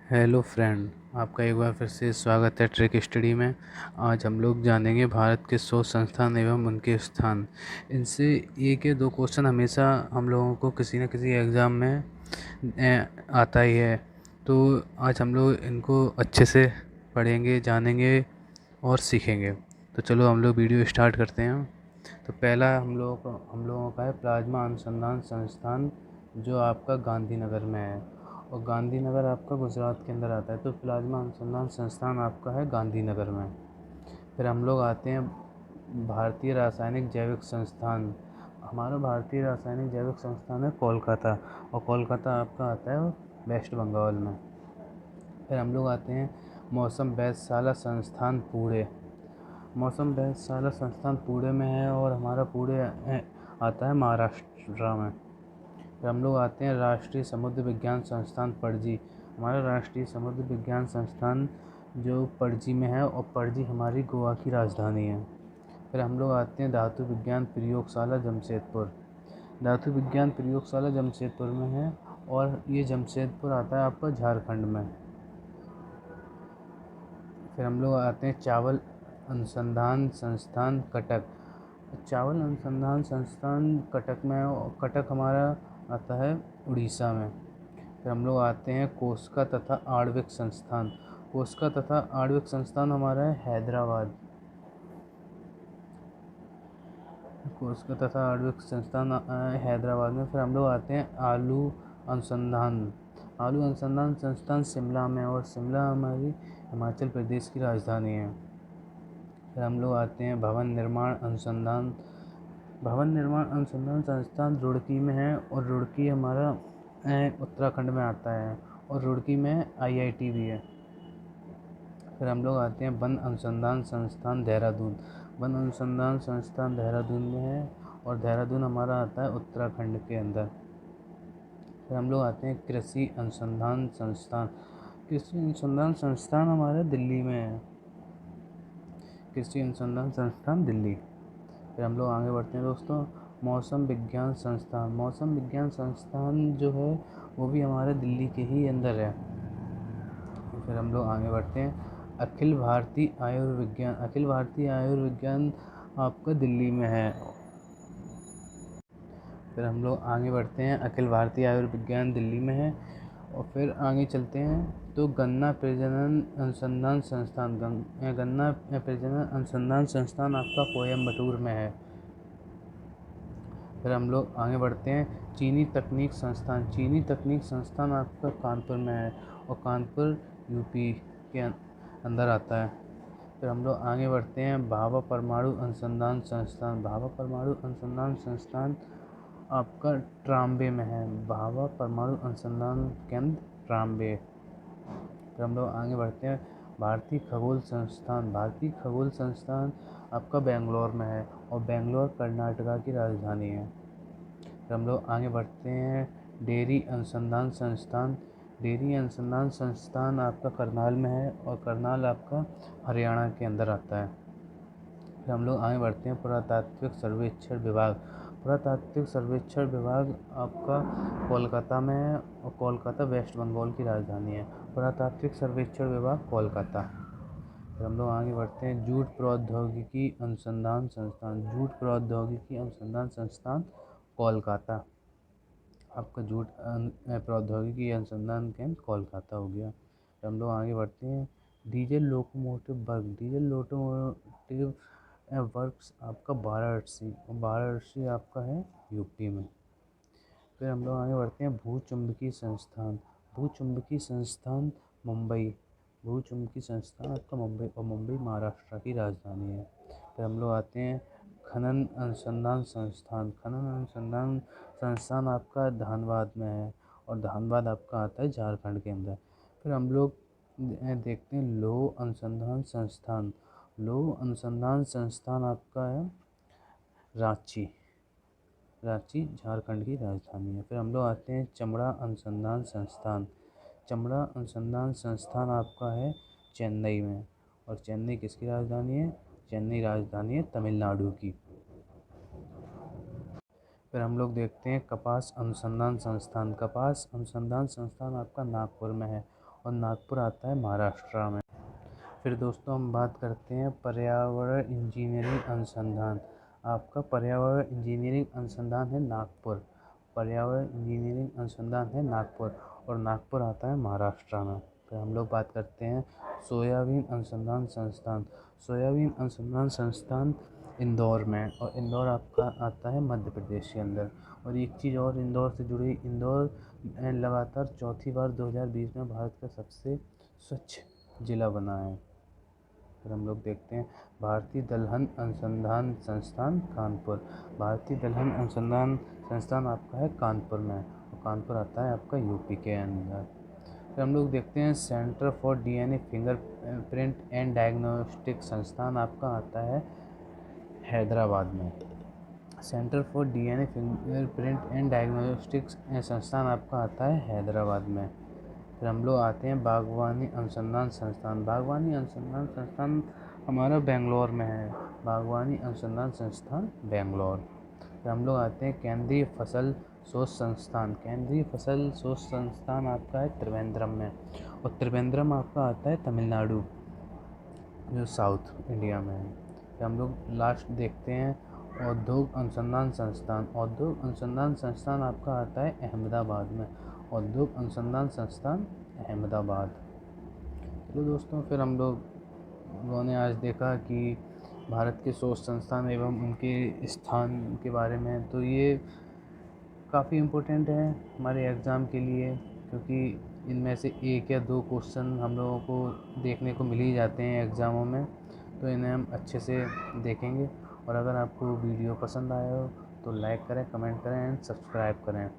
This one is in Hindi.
हेलो फ्रेंड, आपका एक बार फिर से स्वागत है ट्रिक स्टडी में। आज हम लोग जानेंगे भारत के 100 संस्थान एवं उनके स्थान। इनसे एक या दो क्वेश्चन हमेशा हम लोगों को किसी न किसी एग्ज़ाम में आता ही है। तो आज हम लोग इनको अच्छे से पढ़ेंगे, जानेंगे और सीखेंगे। तो चलो हम लोग वीडियो स्टार्ट करते हैं। तो पहला हम लोगों का है प्लाज्मा अनुसंधान संस्थान, जो आपका गांधीनगर में है। और गांधीनगर आपका गुजरात के अंदर आता है। तो प्लाज्मा अनुसंधान संस्थान आपका है गांधीनगर में। फिर हम लोग आते हैं भारतीय रासायनिक जैविक संस्थान। हमारा भारतीय रासायनिक जैविक संस्थान है कोलकाता, और कोलकाता आपका आता है वेस्ट बंगाल में। फिर हम लोग आते हैं मौसम वेधशाला संस्थान पुणे। मौसम वेधशाला संस्थान पुणे में है, और हमारा पुणे आता है महाराष्ट्र में। फिर हम लोग आते हैं राष्ट्रीय समुद्र विज्ञान संस्थान पणजी। हमारा राष्ट्रीय समुद्र विज्ञान संस्थान जो पणजी में है, और पणजी हमारी गोवा की राजधानी है। फिर हम लोग आते हैं धातु विज्ञान प्रयोगशाला जमशेदपुर। धातु विज्ञान प्रयोगशाला जमशेदपुर में है, और ये जमशेदपुर आता है आपका झारखंड में। फिर हम लोग आते हैं चावल अनुसंधान संस्थान कटक। चावल अनुसंधान संस्थान कटक में है, और कटक हमारा आता है उड़ीसा में। फिर हम लोग आते हैं कोस्का तथा आणविक संस्थान। कोस्का तथा आणविक संस्थान हमारा है हैदराबाद। कोस्का तथा आणविक संस्थान हैदराबाद में। फिर हम लोग आते हैं आलू अनुसंधान संस्थान शिमला में, और शिमला हमारी हिमाचल प्रदेश की राजधानी है। फिर हम लोग आते हैं भवन निर्माण अनुसंधान संस्थान रुड़की में है, और रुड़की हमारा उत्तराखंड में आता है, और रुड़की में IIT भी है। फिर हम लोग आते हैं वन अनुसंधान संस्थान देहरादून। वन अनुसंधान संस्थान देहरादून में है, और देहरादून हमारा आता है उत्तराखंड के अंदर। फिर हम लोग आते हैं कृषि अनुसंधान संस्थान। कृषि अनुसंधान संस्थान हमारे दिल्ली में है। कृषि अनुसंधान संस्थान दिल्ली। फिर हम लोग आगे बढ़ते हैं दोस्तों, मौसम विज्ञान संस्थान। मौसम विज्ञान संस्थान जो है वो भी हमारे दिल्ली के ही अंदर है। फिर हम लोग आगे बढ़ते हैं अखिल भारतीय आयुर्विज्ञान। अखिल भारतीय आयुर्विज्ञान आपका दिल्ली में है। फिर हम लोग आगे बढ़ते हैं अखिल भारतीय आयुर्विज्ञान दिल्ली में है। और फिर आगे चलते हैं तो गन्ना प्रजनन अनुसंधान संस्थान। गन्ना प्रजनन अनुसंधान संस्थान आपका कोयम्बटूर में है। फिर हम लोग आगे बढ़ते हैं चीनी तकनीक संस्थान। चीनी तकनीक संस्थान आपका कानपुर में है, और कानपुर यूपी के अंदर आता है। फिर हम लोग आगे बढ़ते हैं भाभा परमाणु अनुसंधान संस्थान। भाभा परमाणु अनुसंधान संस्थान आपका ट्राम्बे में है। भाभा परमाणु अनुसंधान केंद्र ट्राम्बे। फिर हम लोग आगे बढ़ते हैं भारतीय खगोल संस्थान। भारतीय खगोल संस्थान आपका बेंगलोर में है, और बेंगलोर कर्नाटका की राजधानी है। फिर हम लोग आगे बढ़ते हैं डेयरी अनुसंधान संस्थान। डेयरी अनुसंधान संस्थान आपका करनाल में है, और करनाल आपका हरियाणा के अंदर आता है। फिर हम लोग आगे बढ़ते हैं पुरातात्विक सर्वेक्षण विभाग। पुरातात्विक सर्वेक्षण विभाग आपका कोलकाता में है, और कोलकाता वेस्ट बंगाल की राजधानी है। पुरातात्विक सर्वेक्षण विभाग कोलकाता। फिर हम लोग आगे बढ़ते हैं जूट प्रौद्योगिकी अनुसंधान संस्थान। जूट प्रौद्योगिकी अनुसंधान संस्थान कोलकाता। आपका जूट प्रौद्योगिकी अनुसंधान केंद्र कोलकाता हो गया। फिर हम लोग आगे बढ़ते हैं diesel locomotive work. Diesel locomotive works आपका वाराणसी। वाराणसी आपका है यूपी में। फिर हम लोग आगे बढ़ते हैं भूचुंबकीय संस्थान। भूचुंबकीय संस्थान मुंबई। भूचुंबकीय संस्थान आपका मुंबई, और मुंबई महाराष्ट्र की राजधानी है। फिर हम लोग आते हैं खनन अनुसंधान संस्थान। खनन अनुसंधान संस्थान आपका धनबाद में है, और धनबाद आपका आता है झारखंड के अंदर। फिर हम लोग देखते हैं लौह अनुसंधान संस्थान। लौह अनुसंधान संस्थान आपका है रांची। रांची झारखंड की राजधानी है। फिर हम लोग आते हैं चमड़ा अनुसंधान संस्थान। चमड़ा अनुसंधान संस्थान आपका है चेन्नई में, और चेन्नई किसकी राजधानी है? चेन्नई राजधानी है तमिलनाडु की। फिर हम लोग देखते हैं कपास अनुसंधान संस्थान। कपास अनुसंधान संस्थान आपका नागपुर में है, और नागपुर आता है महाराष्ट्र में। फिर दोस्तों हम बात करते हैं पर्यावरण इंजीनियरिंग अनुसंधान। आपका पर्यावरण इंजीनियरिंग अनुसंधान है नागपुर, पर्यावरण इंजीनियरिंग अनुसंधान है नागपुर, और नागपुर आता है महाराष्ट्र में। फिर हम लोग बात करते हैं सोयाबीन अनुसंधान संस्थान। सोयाबीन अनुसंधान संस्थान इंदौर में, और इंदौर आपका आता है मध्य प्रदेश के अंदर। और एक चीज़ और इंदौर से जुड़ी, इंदौर लगातार चौथी बार 2020 में भारत का सबसे स्वच्छ जिला बना है। फिर हम लोग देखते हैं भारतीय दलहन अनुसंधान संस्थान कानपुर। भारतीय दलहन अनुसंधान संस्थान आपका है कानपुर में, और कानपुर आता है आपका यूपी के अंदर। फिर हम लोग देखते हैं centre for DNA fingerprint and diagnostic संस्थान आपका आता है हैदराबाद में। Centre for DNA fingerprint and diagnostics संस्थान आपका आता है हैदराबाद में। फिर हम लोग आते हैं बागवानी अनुसंधान संस्थान। बागवानी अनुसंधान संस्थान हमारा बेंगलोर में है, बागवानी अनुसंधान संस्थान बेंगलोर। फिर हम लोग आते हैं केंद्रीय फसल शोध संस्थान। केंद्रीय फसल शोध संस्थान आपका है त्रिवेंद्रम में, और त्रिवेंद्रम आपका आता है तमिलनाडु, जो साउथ इंडिया में है। फिर हम लोग लास्ट देखते हैं औद्योग अनुसंधान संस्थान। औद्योग अनुसंधान संस्थान आपका आता है अहमदाबाद में, औद्योग अनुसंधान संस्थान अहमदाबाद। तो दोस्तों फिर हम लोगों ने आज देखा कि भारत के शोध संस्थान एवं उनके स्थान के बारे में। तो ये काफ़ी इम्पोर्टेंट है हमारे एग्ज़ाम के लिए, क्योंकि इनमें से एक या दो क्वेश्चन हम लोगों को देखने को मिल ही जाते हैं एग्ज़ामों में। तो इन्हें हम अच्छे से देखेंगे। और अगर आपको वीडियो पसंद आया हो तो लाइक करें, कमेंट करें एंड सब्सक्राइब करें।